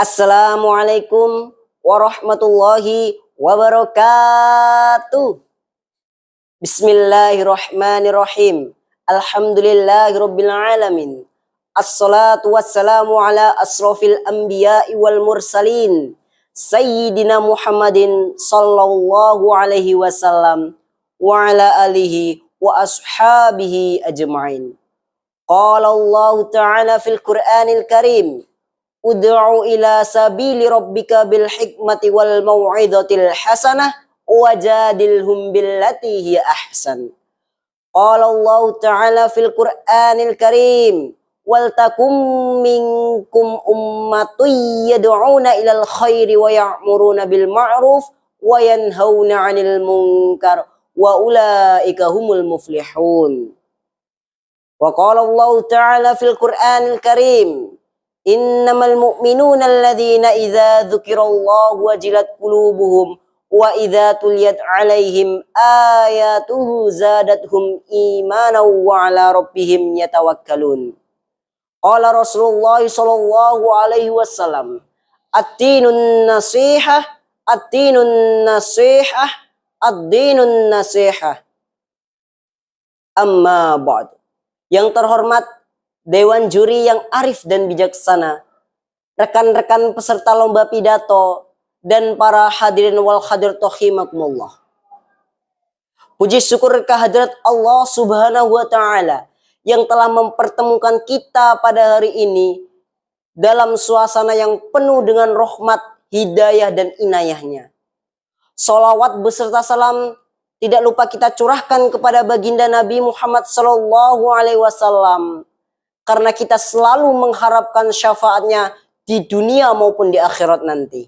Assalamualaikum warahmatullahi wabarakatuh. Bismillahirrahmanirrahim. Alhamdulillahirabbil alamin. Assalatu wassalamu ala asrofil anbiya'i wal mursalin. Sayyidina Muhammadin sallallahu alaihi wasallam wa ala alihi wa ashabihi ajma'in. Qala Allah ta'ala fil Qur'anil Karim. Ud'u ila sabili rabbika bil hikmati wal mau'izatil hasanah wajadilhum billati hiya ahsan. Qala Allah Ta'ala fil Qur'anil Karim wal takum minkum ummatun yad'una ilal khairi wa ya'muruna bil ma'ruf wa yanhauna 'anil munkar wa ulaika humul muflihun. Wa qala Allah Ta'ala fil Qur'anil Karim innamal mu'minuna alladhina idza dzukirallahu wajilat qulubuhum wa idza tuliyat 'alaihim ayatuhu zadatuhum imanan wa 'ala rabbihim yatawakkalun. Qala Rasulullah sallallahu alaihi wasallam, ad-dinun nasihah, ad-dinun nasihah, ad-dinun nasihah. Amma ba'd. Yang terhormat Dewan Juri yang arif dan bijaksana, rekan-rekan peserta lomba pidato, dan para hadirin wal hadirat rahimakumullah. Puji syukur kehadirat Allah Subhanahu wa Ta'ala yang telah mempertemukan kita pada hari ini dalam suasana yang penuh dengan rahmat, hidayah, dan inayahnya. Salawat beserta salam tidak lupa kita curahkan kepada baginda Nabi Muhammad sallallahu alaihi wasallam, karena kita selalu mengharapkan syafaatnya di dunia maupun di akhirat nanti.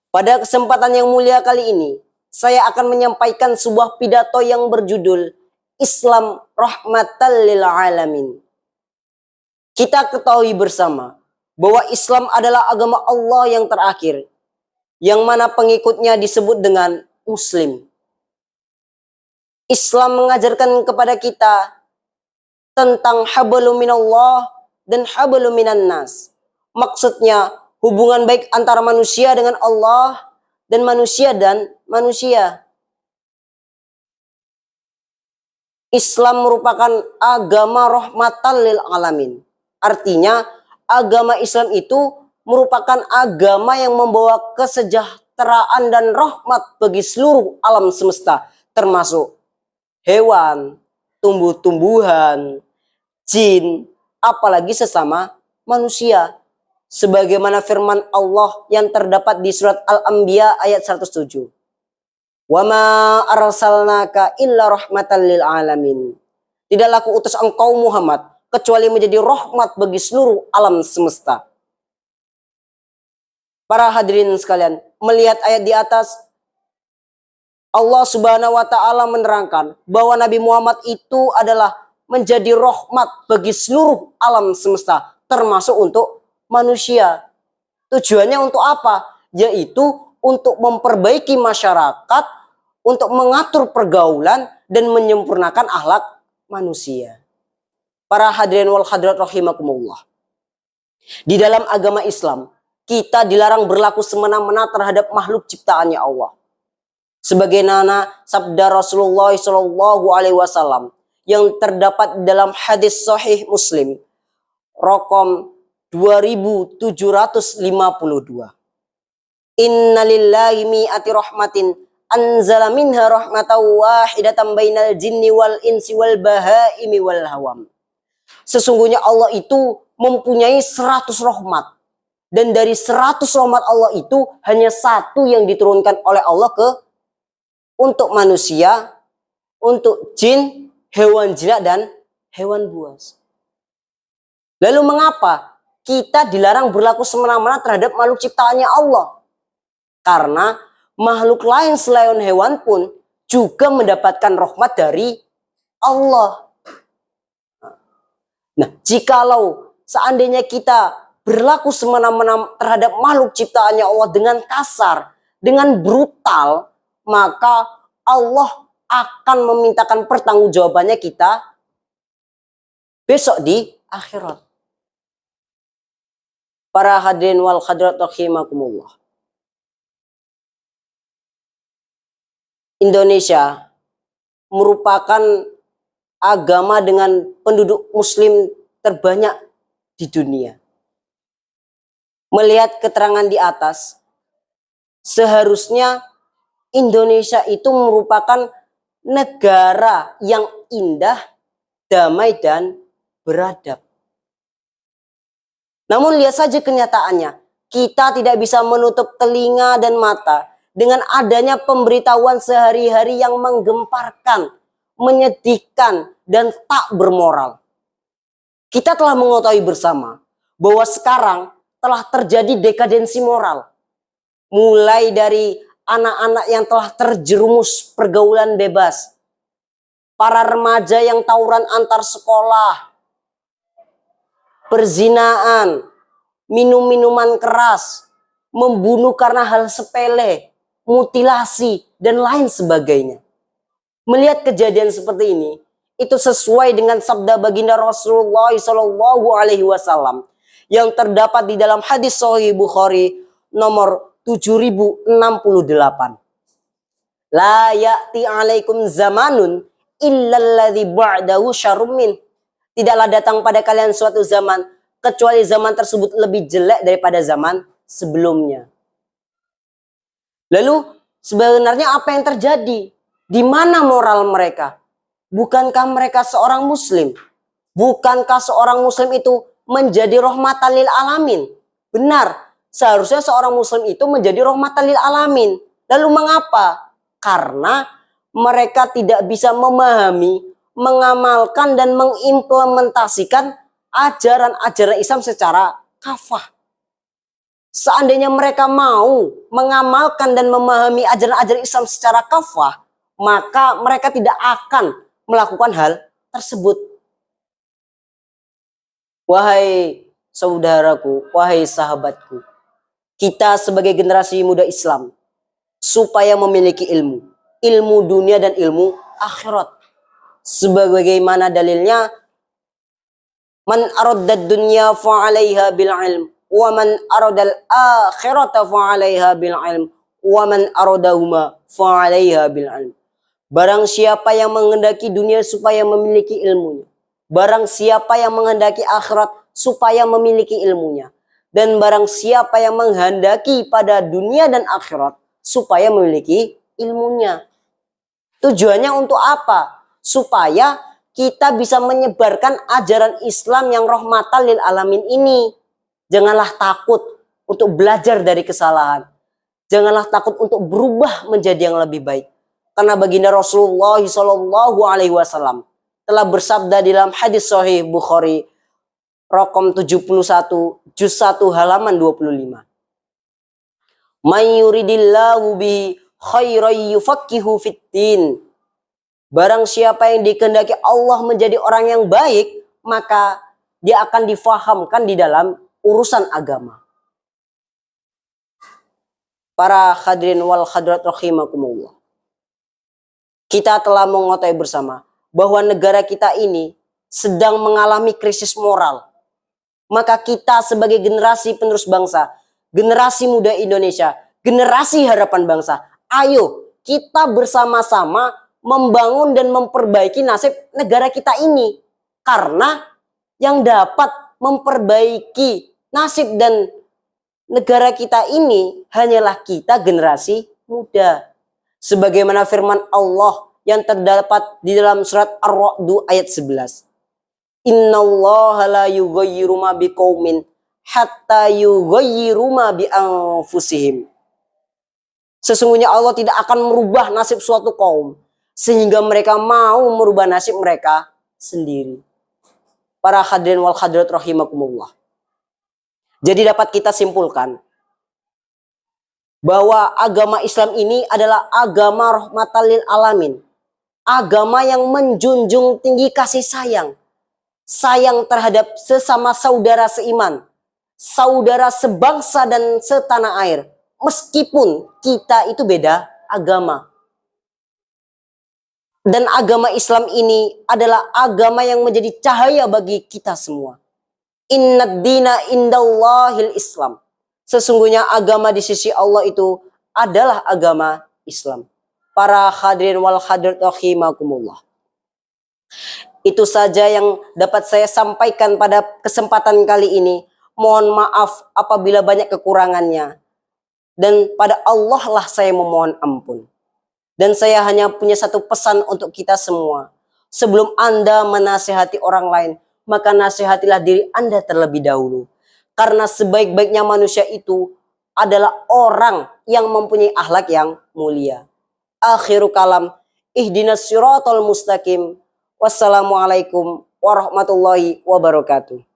Pada kesempatan yang mulia kali ini, saya akan menyampaikan sebuah pidato yang berjudul Islam Rahmatan lil Alamin. Kita ketahui bersama bahwa Islam adalah agama Allah yang terakhir, yang mana pengikutnya disebut dengan Muslim. Islam mengajarkan kepada kita tentang hablum minallah dan hablum minan nas. Maksudnya hubungan baik antara manusia dengan Allah dan manusia. Islam merupakan agama rahmatan lil alamin. Artinya agama Islam itu merupakan agama yang membawa kesejahteraan dan rahmat bagi seluruh alam semesta, termasuk hewan, tumbuh-tumbuhan, jin, apalagi sesama manusia. Sebagaimana firman Allah yang terdapat di surat Al-Anbiya ayat 107. Wa ma arsalnaka illa rahmatan lil alamin. Tidaklah kuutus engkau Muhammad kecuali menjadi rahmat bagi seluruh alam semesta. Para hadirin sekalian, melihat ayat di atas, Allah Subhanahu wa Ta'ala menerangkan bahwa Nabi Muhammad itu adalah menjadi rahmat bagi seluruh alam semesta, termasuk untuk manusia. Tujuannya untuk apa? Yaitu untuk memperbaiki masyarakat, untuk mengatur pergaulan dan menyempurnakan akhlak manusia. Para hadirin wal hadirat rahimakumullah. Di dalam agama Islam, kita dilarang berlaku semena-mena terhadap makhluk ciptaannya Allah. Sebagaimana sabda Rasulullah sallallahu alaihi wasallam yang terdapat dalam hadis sahih Muslim raqam 2752. Innalillahi mi'ati rahmatin anzala minha rahmatan wahidatan bainal jinni wal insi wal bahaimi wal hawam. Sesungguhnya Allah itu mempunyai 100 rahmat, dan dari 100 rahmat Allah itu hanya satu yang diturunkan oleh Allah untuk manusia, untuk jin, hewan jinak, dan hewan buas. Lalu mengapa kita dilarang berlaku semena-mena terhadap makhluk ciptaannya Allah? Karena makhluk lain selain hewan pun juga mendapatkan rahmat dari Allah. Nah, jikalau seandainya kita berlaku semena-mena terhadap makhluk ciptaannya Allah dengan kasar, dengan brutal, maka Allah akan memintakan pertanggungjawabannya kita besok di akhirat. Para hadirin wal hadirat rahimakumullah. Indonesia merupakan agama dengan penduduk muslim terbanyak di dunia. Melihat keterangan di atas, seharusnya Indonesia itu merupakan negara yang indah, damai, dan beradab. Namun lihat saja kenyataannya, kita tidak bisa menutup telinga dan mata dengan adanya pemberitahuan sehari-hari yang menggemparkan, menyedihkan, dan tak bermoral. Kita telah mengetahui bersama bahwa sekarang telah terjadi dekadensi moral. Mulai dari anak-anak yang telah terjerumus pergaulan bebas, para remaja yang tawuran antar sekolah, perzinaan, minum-minuman keras, membunuh karena hal sepele, mutilasi, dan lain sebagainya. Melihat kejadian seperti ini, itu sesuai dengan sabda baginda Rasulullah SAW yang terdapat di dalam hadis Sahih Bukhari nomor 7068. La ya'ti alaikum zamanun illalladzi ba'dahu syarrum min. Tidaklah datang pada kalian suatu zaman kecuali zaman tersebut lebih jelek daripada zaman sebelumnya. Lalu sebenarnya apa yang terjadi? Di mana moral mereka? Bukankah mereka seorang muslim? Bukankah seorang muslim itu menjadi rahmatan lil alamin? Benar, seharusnya seorang muslim itu menjadi rahmatan lil alamin. Lalu mengapa? Karena mereka tidak bisa memahami, mengamalkan, dan mengimplementasikan ajaran-ajaran Islam secara kafah. Seandainya mereka mau mengamalkan dan memahami ajaran-ajaran Islam secara kafah, maka mereka tidak akan melakukan hal tersebut. Wahai saudaraku, wahai sahabatku, kita sebagai generasi muda Islam supaya memiliki ilmu dunia dan ilmu akhirat. Sebagaimana dalilnya, man aradad dunya fa'alaiha bil ilm wa man aradal akhirata fa'alaiha bil ilm wa man aradahuma fa'alaiha bil ilm. Barang siapa yang menghendaki dunia supaya memiliki ilmunya, barang siapa yang menghendaki akhirat supaya memiliki ilmunya, dan barang siapa yang menghendaki pada dunia dan akhirat supaya memiliki ilmunya. Tujuannya untuk apa? Supaya kita bisa menyebarkan ajaran Islam yang rahmatan lil alamin ini. Janganlah takut untuk belajar dari kesalahan. Janganlah takut untuk berubah menjadi yang lebih baik. Karena baginda Rasulullah SAW telah bersabda dalam hadis Sahih Bukhari Rokom 71 juz 1 halaman 25. May yuridillahu bi khairan yufaqihu fiddin. Barang siapa yang dikehendaki Allah menjadi orang yang baik, maka dia akan difahamkan di dalam urusan agama. Para hadirin wal hadirat rahimakumullah. Kita telah mengetahui bersama bahwa negara kita ini sedang mengalami krisis moral. Maka kita sebagai generasi penerus bangsa, generasi muda Indonesia, generasi harapan bangsa, ayo kita bersama-sama membangun dan memperbaiki nasib negara kita ini. Karena yang dapat memperbaiki nasib dan negara kita ini hanyalah kita generasi muda. Sebagaimana firman Allah yang terdapat di dalam surat Ar-Ra'd ayat 11. Innallaha la yughayyiru ma biqaumin hatta yughayyiru ma bi anfusihim. Sesungguhnya Allah tidak akan merubah nasib suatu kaum sehingga mereka mau merubah nasib mereka sendiri. Para hadirin wal hadirat rahimakumullah. Jadi dapat kita simpulkan bahwa agama Islam ini adalah agama rahmatan lil alamin. Agama yang menjunjung tinggi kasih sayang. Sayang terhadap sesama saudara seiman. Saudara sebangsa dan setanah air. Meskipun kita itu beda agama. Dan agama Islam ini adalah agama yang menjadi cahaya bagi kita semua. Innad dina indallahil Islam. Sesungguhnya agama di sisi Allah itu adalah agama Islam. Para hadirin wal hadirat rahimakumullah. Itu saja yang dapat saya sampaikan pada kesempatan kali ini. Mohon maaf apabila banyak kekurangannya. Dan pada Allah lah saya memohon ampun. Dan saya hanya punya satu pesan untuk kita semua. Sebelum Anda menasihati orang lain, maka nasihatilah diri Anda terlebih dahulu. Karena sebaik-baiknya manusia itu adalah orang yang mempunyai akhlak yang mulia. Akhiru kalam, ihdinas siratal mustaqim. Wassalamualaikum warahmatullahi wabarakatuh.